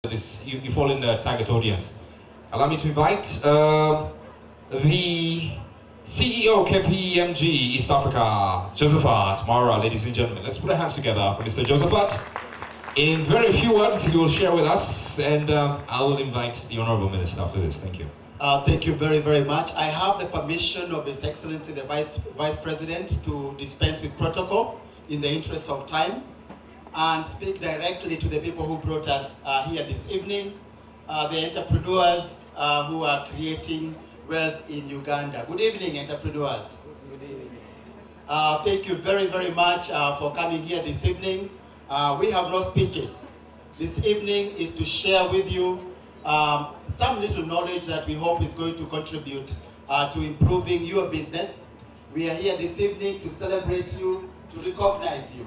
this, you fall in the target audience. Allow me to invite the CEO KPMG East Africa, Josephat Mara, ladies and gentlemen. Let's put our hands together for Mr. Josephat. In very few words, he will share with us, and I will invite the Honorable Minister after this. Thank you. Thank you very, very much. I have the permission of His Excellency the Vice President to dispense with protocol in the interest of time and speak directly to the people who brought us here this evening, the entrepreneurs who are creating wealth in Uganda. Good evening, entrepreneurs. Good evening. Thank you very, very much for coming here this evening. We have no speeches. This evening is to share with you some little knowledge that we hope is going to contribute to improving your business. We are here this evening to celebrate you, to recognize you.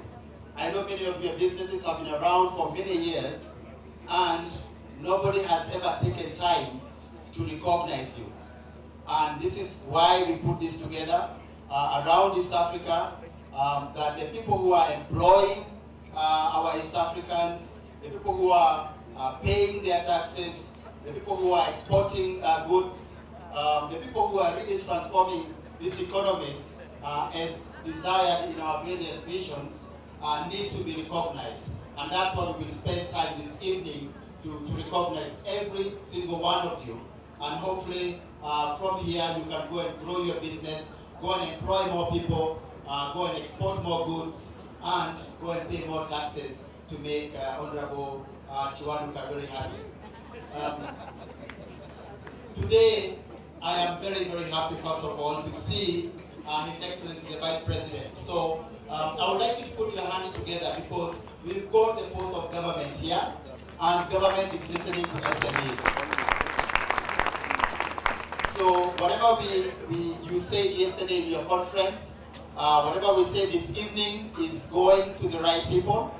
I know many of your businesses have been around for many years, and nobody has ever taken time to recognize you. And this is why we put this together around East Africa, that the people who are employing our East Africans, the people who are paying their taxes, the people who are exporting goods, the people who are really transforming these economies as desired in our various visions, need to be recognized. And that's why we will spend time this evening to recognize every single one of you. And hopefully from here you can go and grow your business, go and employ more people, go and export more goods, and go and pay more taxes to make Honorable Chiwanuka very happy. Today, I am very, very happy, first of all, to see His Excellency the Vice President. So I would like you to put your hands together because we've got the force of government here, and government is listening to SMEs. So whatever you said yesterday in your conference, whatever we say this evening is going to the right people.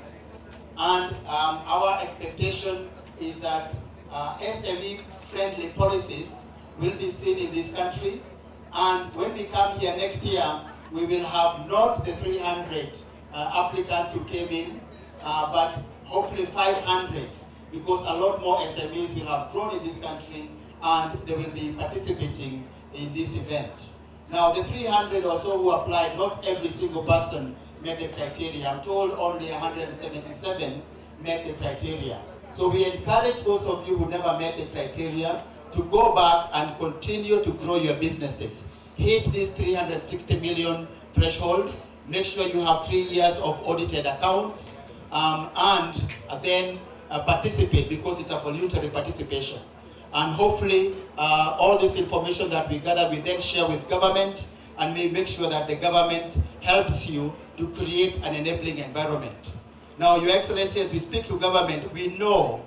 And our expectation is that SME-friendly policies will be seen in this country. And when we come here next year, we will have not the 300 applicants who came in, but hopefully 500, because a lot more SMEs will have grown in this country and they will be participating in this event. Now, the 300 or so who applied, not every single person met the criteria. I'm told only 177 met the criteria. So we encourage those of you who never met the criteria to go back and continue to grow your businesses. Hit this 360 million threshold. Make sure you have 3 years of audited accounts, and then participate, because it's a voluntary participation. And hopefully, all this information that we gather, we then share with government, and we make sure that the government helps you to create an enabling environment. Now, Your Excellency, as we speak to government, we know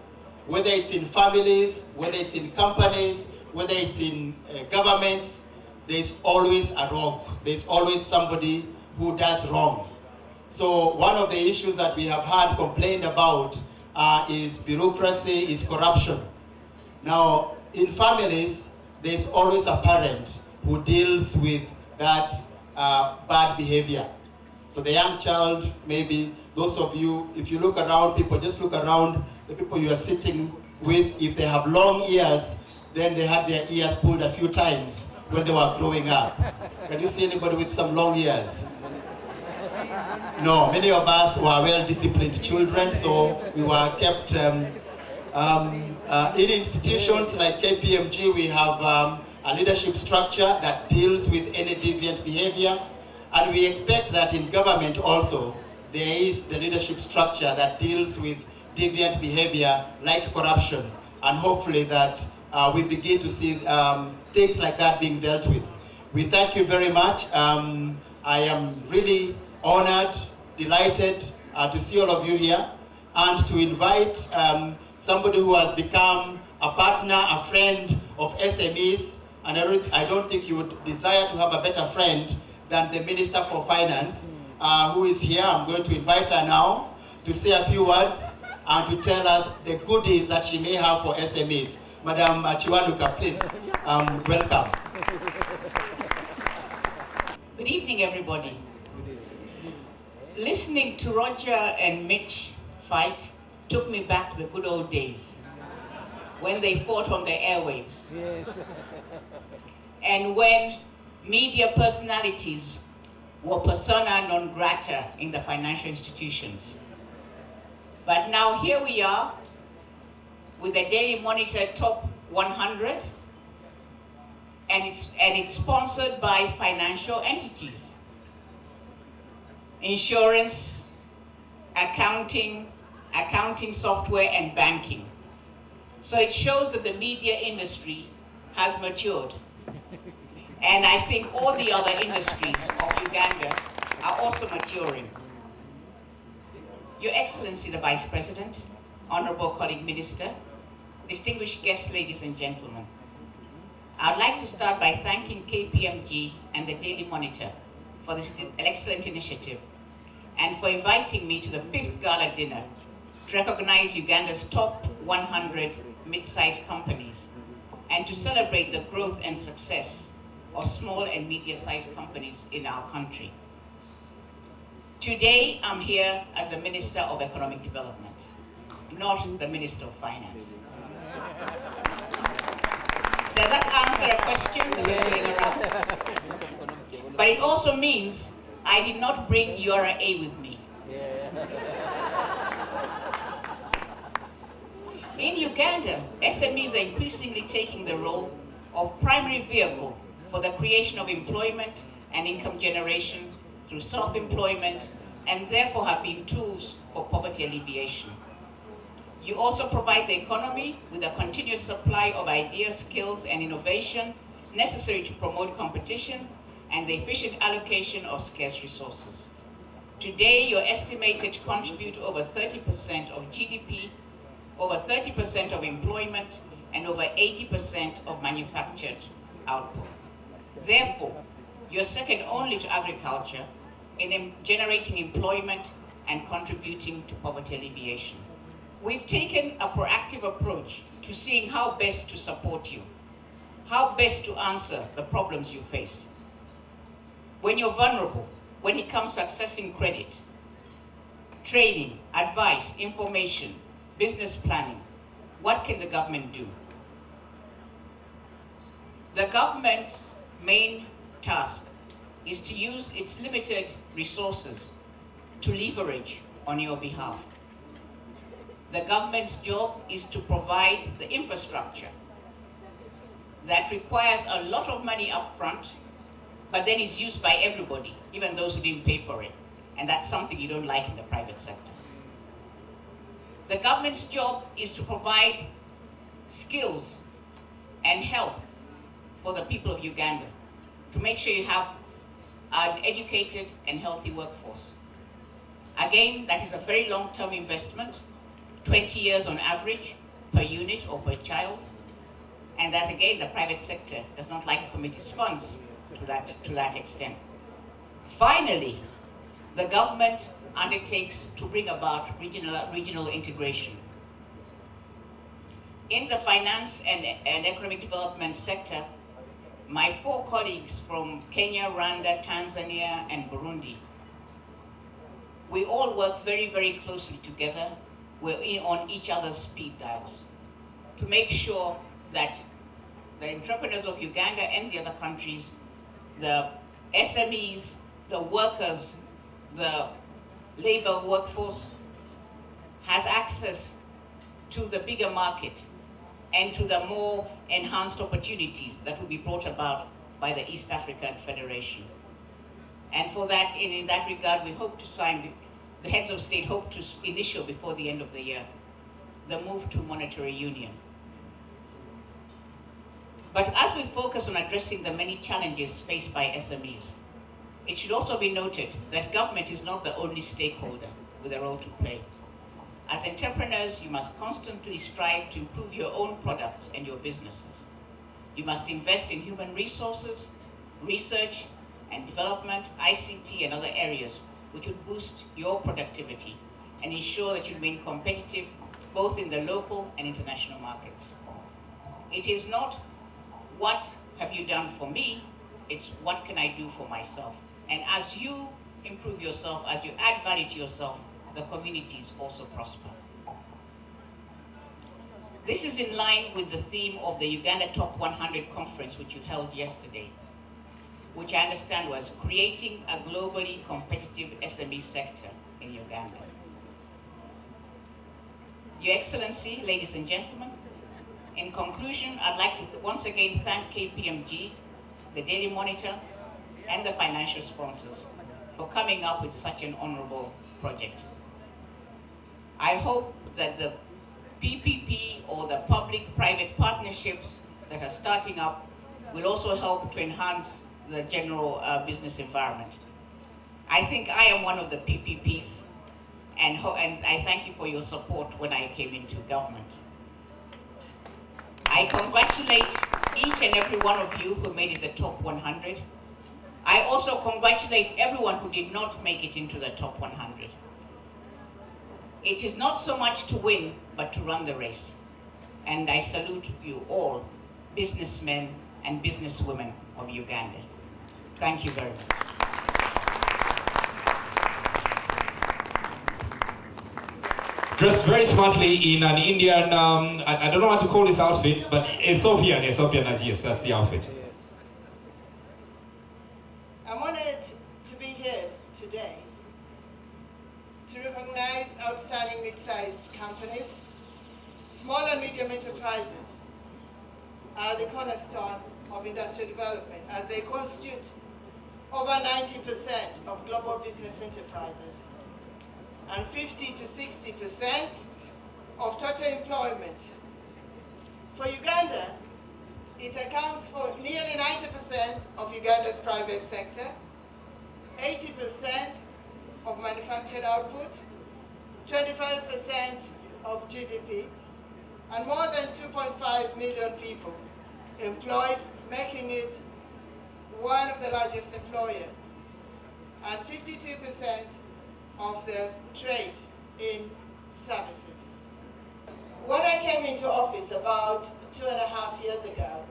whether it's in families, whether it's in companies, whether it's in governments, there's always a rogue. There's always somebody who does wrong. So one of the issues that we have had complained about is bureaucracy, is corruption. Now, in families, there's always a parent who deals with that bad behavior. So the young child, maybe those of you, if you look around people, just look around the people you are sitting with. If they have long ears, then they had their ears pulled a few times when they were growing up. Can you see anybody with some long ears? No, many of us were well-disciplined children, so we were kept in institutions like KPMG. We have a leadership structure that deals with any deviant behavior, and we expect that in government also there is the leadership structure that deals with deviant behavior like corruption, and hopefully that we begin to see things like that being dealt with. We thank you very much. I am really honored, delighted to see all of you here, and to invite somebody who has become a partner, a friend of SMEs, and I don't think you would desire to have a better friend than the Minister for Finance, who is here. I'm going to invite her now to say a few words and to tell us the goodies that she may have for SMEs. Madam Chiwanuka, please, welcome. Good evening, everybody. Listening to Roger and Mitch fight took me back to the good old days. when they fought on the airwaves. Yes. And when media personalities were persona non grata in the financial institutions. But now here we are with the Daily Monitor Top 100, and it's sponsored by financial entities, insurance, accounting software, and banking. So it shows that the media industry has matured. And I think all the other industries of Uganda are also maturing. Your Excellency, the Vice President, Honorable colleague Minister, distinguished guests, ladies and gentlemen, I'd like to start by thanking KPMG and the Daily Monitor for this excellent initiative and for inviting me to the 5th Gala dinner to recognize Uganda's top 100 mid-sized companies and to celebrate the growth and success of small and medium-sized companies in our country. Today, I'm here as a Minister of Economic Development, not the Minister of Finance. Does that answer a question that was going around? But it also means I did not bring URA with me. In Uganda, SMEs are increasingly taking the role of primary vehicle for the creation of employment and income generation through self-employment, and therefore have been tools for poverty alleviation. You also provide the economy with a continuous supply of ideas, skills, and innovation necessary to promote competition and the efficient allocation of scarce resources. Today, you're estimated to contribute over 30% of GDP, over 30% of employment, and over 80% of manufactured output. Therefore, you're second only to agriculture in generating employment and contributing to poverty alleviation. We've taken a proactive approach to seeing how best to support you, how best to answer the problems you face. When you're vulnerable, when it comes to accessing credit, training, advice, information, business planning, what can the government do? The government's main task is to use its limited resources to leverage on your behalf. The government's job is to provide the infrastructure that requires a lot of money up front, but then is used by everybody, even those who didn't pay for it. And that's something you don't like in the private sector. The government's job is to provide skills and help for the people of Uganda, to make sure you have an educated and healthy workforce. Again, that is a very long-term investment, 20 years on average per unit or per child. And that again, the private sector does not like to commit its funds to that extent. Finally, the government undertakes to bring about regional integration. In the finance and economic development sector, my 4 colleagues from Kenya, Rwanda, Tanzania, and Burundi, we all work very, very closely together. We're on each other's speed dials to make sure that the entrepreneurs of Uganda and the other countries, the SMEs, the workers, the labor workforce has access to the bigger market and to the more enhanced opportunities that will be brought about by the East African Federation. And for that, in that regard, we hope to sign, the heads of state hope to initial before the end of the year, the move to monetary union. But as we focus on addressing the many challenges faced by SMEs, it should also be noted that government is not the only stakeholder with a role to play. As entrepreneurs, you must constantly strive to improve your own products and your businesses. You must invest in human resources, research and development, ICT and other areas which would boost your productivity and ensure that you remain competitive both in the local and international markets. It is not what have you done for me, it's what can I do for myself. And as you improve yourself, as you add value to yourself, the communities also prosper. This is in line with the theme of the Uganda Top 100 conference, which you held yesterday, which I understand was creating a globally competitive SME sector in Uganda. Your Excellency, ladies and gentlemen, in conclusion, I'd like to once again thank KPMG, the Daily Monitor, and the financial sponsors for coming up with such an honorable project. I hope that the PPP, or the public-private partnerships that are starting up, will also help to enhance the general business environment. I think I am one of the PPPs, and I thank you for your support when I came into government. I congratulate each and every one of you who made it the top 100. I also congratulate everyone who did not make it into the top 100. It is not so much to win, but to run the race. And I salute you all, businessmen and businesswomen of Uganda. Thank you very much. Dressed very smartly in an Indian, I don't know what to call this outfit, but Ethiopian, yes, that's the outfit. I'm honored to be here today to recognize outstanding mid-sized companies. Small and medium enterprises are the cornerstone of industrial development, as they constitute over 90% of global business enterprises and 50 to 60% of total employment. For Uganda, it accounts for nearly 90% of Uganda's private sector, 80% of manufactured output, 25% of GDP, and more than 2.5 million people employed, making it one of the largest employers, and 52% of the trade in services. When I came into office about 2.5 years ago,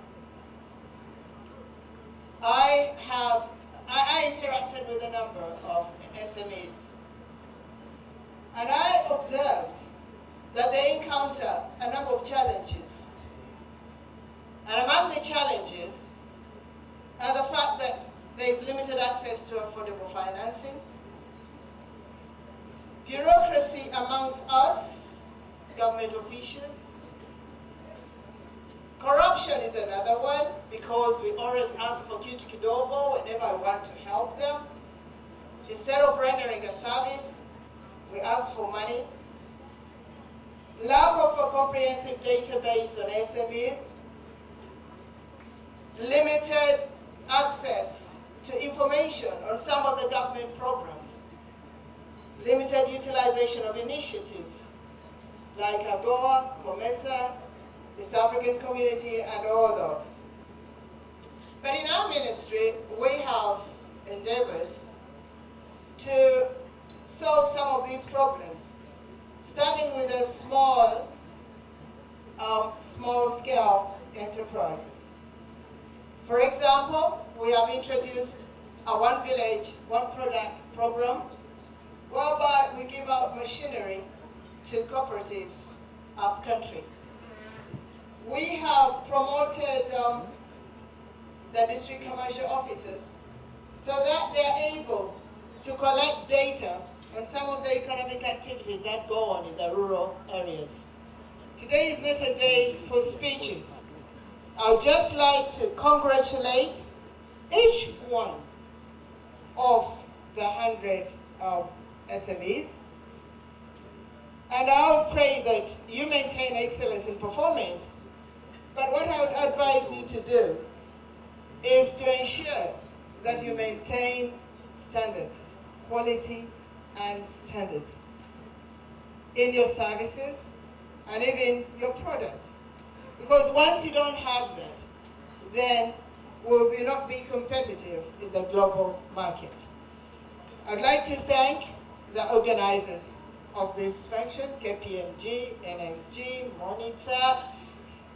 I interacted with a number of SMEs, and I observed that they encounter a number of challenges. And among the challenges are the fact that there is limited access to affordable financing, bureaucracy amongst us, government officials. Corruption is another one, because we always ask for kitu kidogo whenever we want to help them. Instead of rendering a service, we ask for money. Lack of a comprehensive database on SMEs. Limited access to information on some of the government programs. Limited utilization of initiatives like AGOA, COMESA, East African Community, and all those. But in our ministry, we have endeavored to solve some of these problems, starting with the small-scale enterprises. For example, we have introduced a One Village, One Product program, whereby we give out machinery to cooperatives up country. We have promoted the district commercial officers so that they're able to collect data on some of the economic activities that go on in the rural areas. Today is not a day for speeches. I would just like to congratulate each one of the 100 SMEs. And I would pray that you maintain excellence in performance. But what I would advise you to do is to ensure that you maintain standards, quality and standards in your services and even your products. Because once you don't have that, then we will not be competitive in the global market. I'd like to thank the organizers of this function, KPMG, NMG, Monitor,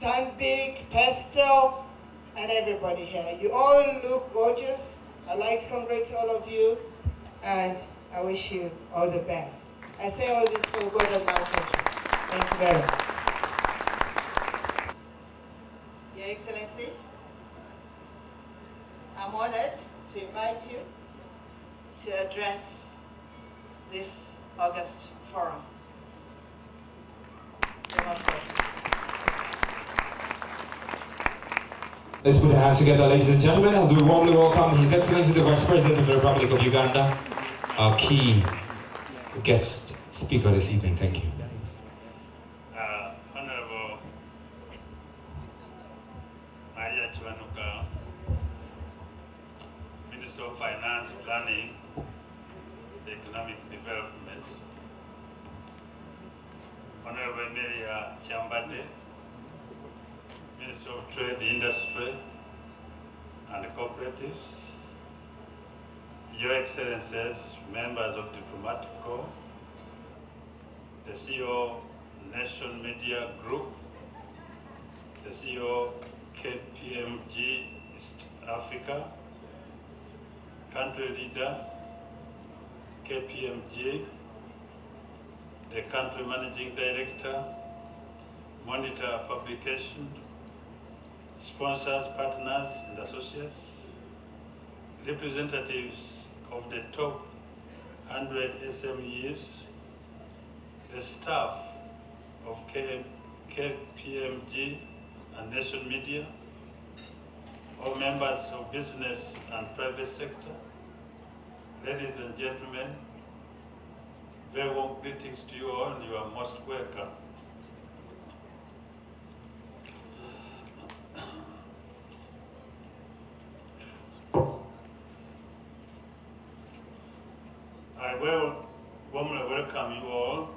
Stanbic, Pesto, and everybody here. You all look gorgeous. I'd like to congratulate all of you, and I wish you all the best. I say all this for the good of my country. Thank you very much. to invite you to address this August forum. You're most welcome. Let's put our hands together, ladies and gentlemen, as we warmly welcome His Excellency the Vice President of the Republic of Uganda, our key guest speaker this evening. Thank you. Honorable Maria Chiwanuka, Minister of Finance, Planning, Economic Development, Honorable Emilia Chambade, Minister of Trade, Industry and Cooperatives, Your Excellencies, members of Diplomatic Corps, the CEO Nation Media Group, the CEO KPMG East Africa, country leader KPMG, the country managing director, monitor publication, sponsors, partners and associates, representatives of the top 100 SMEs, the staff of KPMG and Nation Media, all members of business and private sector, ladies and gentlemen, very warm greetings to you all, and you are most welcome. I will warmly welcome you all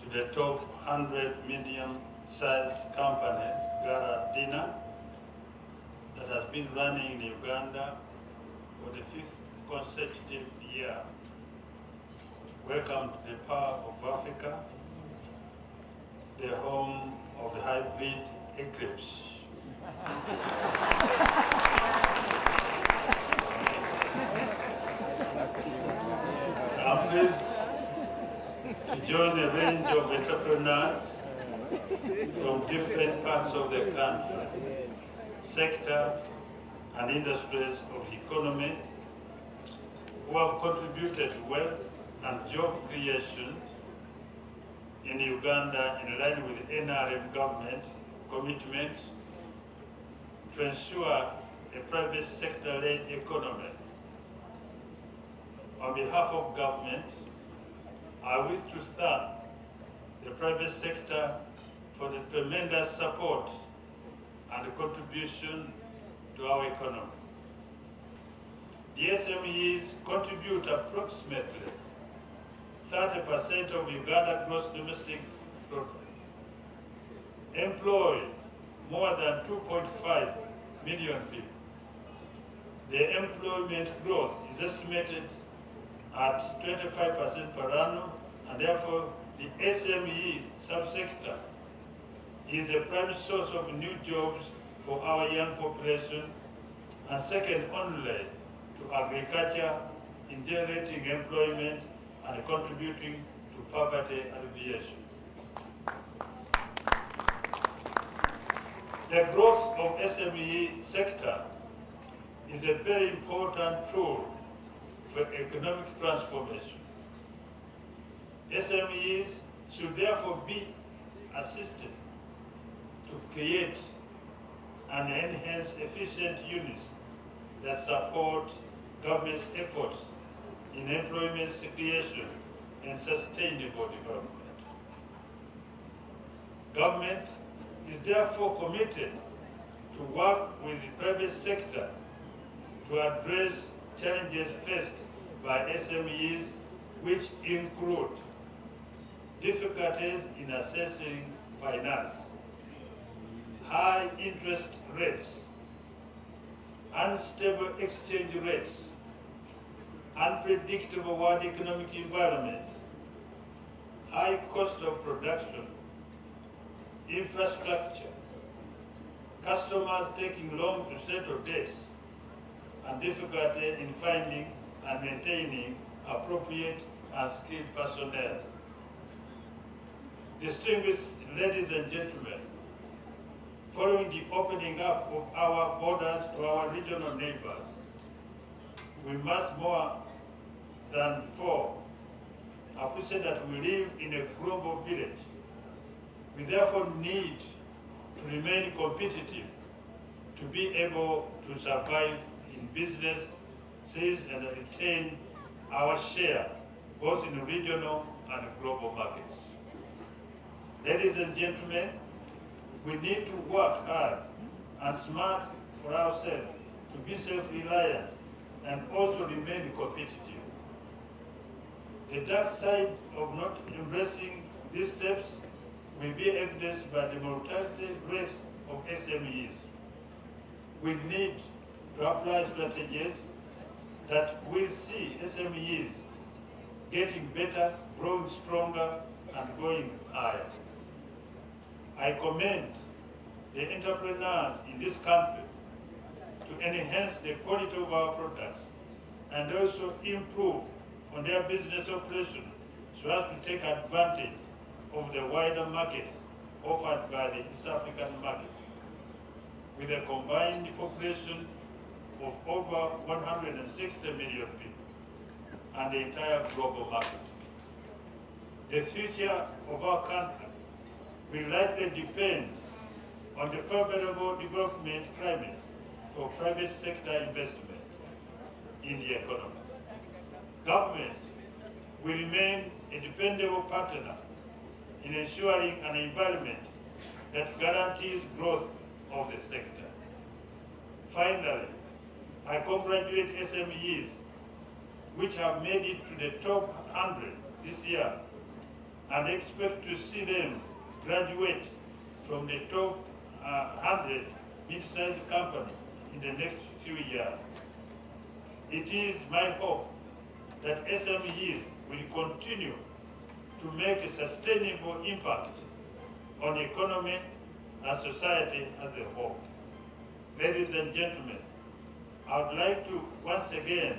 to the top 100 medium-sized companies GALA dinner that has been running in Uganda for the 5th consecutive year. Welcome to the power of Africa, the home of the hybrid eclipse. I'm pleased to join a range of entrepreneurs from different parts of the country, sector and industries of the economy who have contributed to wealth and job creation in Uganda in line with NRM government commitment to ensure a private sector-led economy. On behalf of government, I wish to thank the private sector for the tremendous support and contribution to our economy. The SMEs contribute approximately 30% of Uganda gross domestic product, employ more than 2.5 million people. The employment growth is estimated at 25% per annum, and therefore the SME subsector is a prime source of new jobs for our young population, and second only to agriculture in generating employment and contributing to poverty alleviation. The growth of SME sector is a very important tool for economic transformation. SMEs should therefore be assisted to create and enhance efficient units that support government's efforts in employment creation and sustainable development. Government is therefore committed to work with the private sector to address challenges faced by SMEs, which include difficulties in assessing finance, high interest rates, unstable exchange rates, unpredictable world economic environment, high cost of production, infrastructure, customers taking long to settle debts, and difficulty in finding and maintaining appropriate and skilled personnel. Distinguished ladies and gentlemen, following the opening up of our borders to our regional neighbors, we must more than four. I said that we live in a global village. We therefore need to remain competitive to be able to survive in businesses and retain our share both in regional and global markets. Ladies and gentlemen, we need to work hard and smart for ourselves to be self-reliant and also remain competitive. The dark side of not embracing these steps will be evidenced by the mortality rate of SMEs. We need to apply strategies that will see SMEs getting better, growing stronger, and going higher. I commend the entrepreneurs in this country to enhance the quality of our products and also improve on their business operation so as to take advantage of the wider market offered by the East African market. With a combined population of over 160 million people and the entire global market. The future of our country will likely depend on the favorable development climate for private sector investment in the economy. Government will remain a dependable partner in ensuring an environment that guarantees growth of the sector. Finally, I congratulate SMEs which have made it to the top 100 this year and expect to see them graduate from the top 100 mid-sized companies in the next few years. It is my hope that SMEs will continue to make a sustainable impact on the economy and society as a whole. Ladies and gentlemen, I would like to once again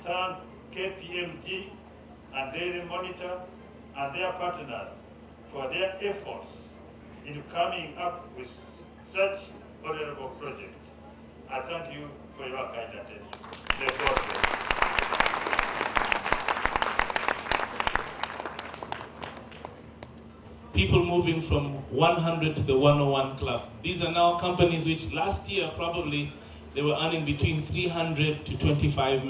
thank KPMG and Daily Monitor and their partners for their efforts in coming up with such honorable projects. I thank you for your kind attention. The floor is yours. People moving from 100 to the 101 club. These are now companies which last year probably they were earning between 300 to 25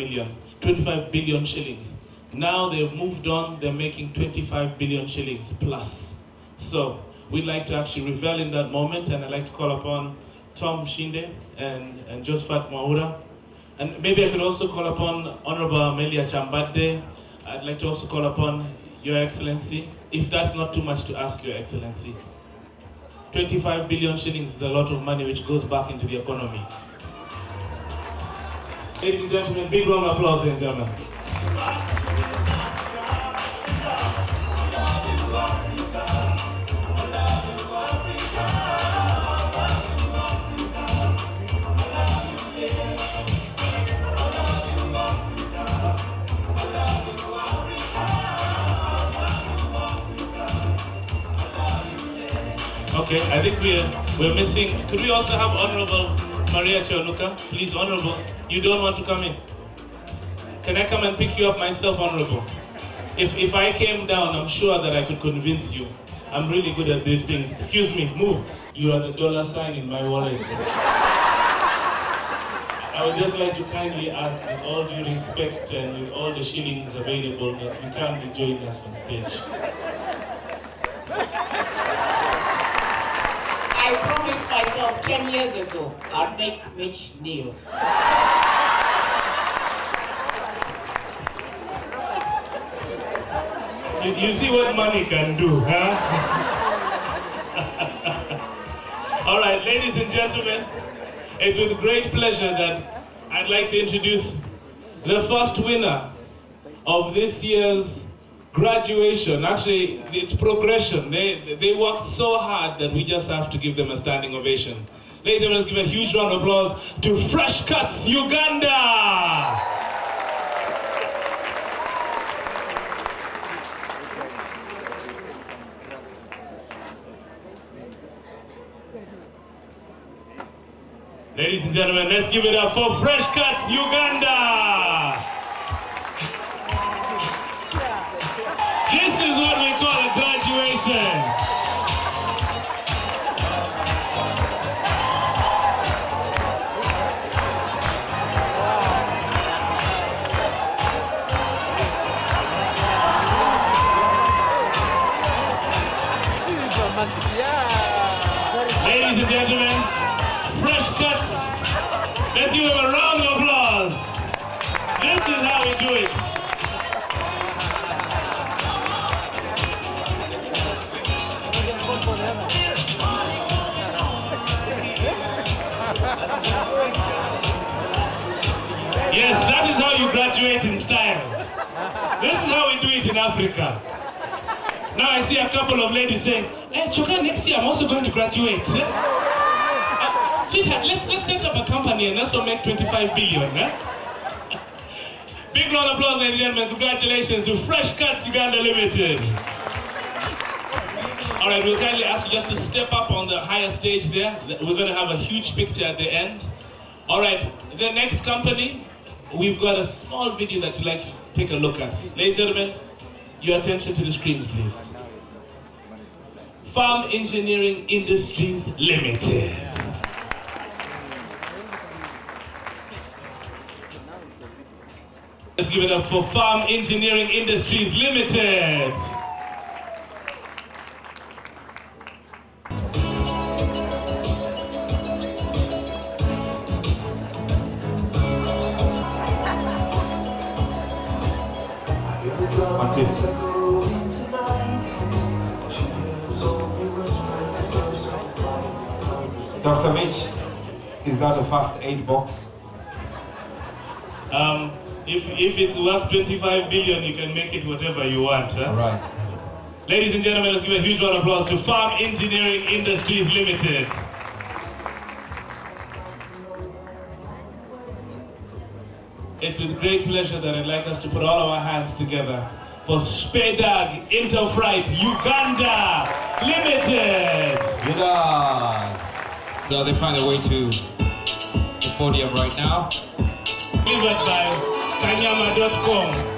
billion shillings. Now they've moved on, they're making 25 billion shillings plus. So we'd like to actually revel in that moment, and I'd like to call upon Tom Shinde and Josephat Mwaura. And maybe I could also call upon Honorable Amelia Chambade. I'd like to also call upon Your Excellency, if that's not too much to ask, Your Excellency. 25 billion shillings is a lot of money which goes back into the economy. Ladies and gentlemen, big round of applause, ladies and gentlemen. Okay, I think we're missing. Could we also have Honorable Maria Chioluka? Please, Honorable, you don't want to come in? Can I come and pick you up myself, Honorable? If I came down, I'm sure that I could convince you. I'm really good at these things. Excuse me, move. You are the dollar sign in my wallet. I would just like to kindly ask, with all due respect and with all the shillings available, that you kindly join us on stage. I promised myself 10 years ago I'd make Mitch kneel. You see what money can do, huh? All right, ladies and gentlemen, it's with great pleasure that I'd like to introduce the first winner of this year's graduation. Actually, it's progression. They worked so hard that we just have to give them a standing ovation. Ladies and gentlemen, let's give a huge round of applause to Fresh Cuts Uganda! Ladies and gentlemen, let's give it up for Fresh Cuts Uganda! This is what we call a graduation. Ladies and gentlemen, Fresh Cuts. Let's give them a round of applause. This is how we do it. Yes, that is how you graduate in style. This is how we do it in Africa. Now I see a couple of ladies saying, "Hey, Choka, next year I'm also going to graduate." Sweetheart, let's set up a company and also make 25 billion. Big round of applause, ladies and gentlemen. Congratulations to Fresh Cuts Uganda Limited. All right, we'll kindly ask you just to step up on the higher stage there. We're going to have a huge picture at the end. All right, the next company, we've got a small video that you'd like to take a look at. Ladies and gentlemen, your attention to the screens, please. Farm Engineering Industries Limited. Let's give it up for Farm Engineering Industries Limited. That's it. Dr. Mitch, is that a first aid box? If it's worth 25 billion, you can make it whatever you want. Huh? All right. Ladies and gentlemen, let's give a huge round of applause to Farm Engineering Industries Limited. It's with great pleasure that I'd like us to put all our hands together for Spedag Interfreight Uganda Limited. Good. So they find a way to the podium right now. Delivered by Kanyama.com.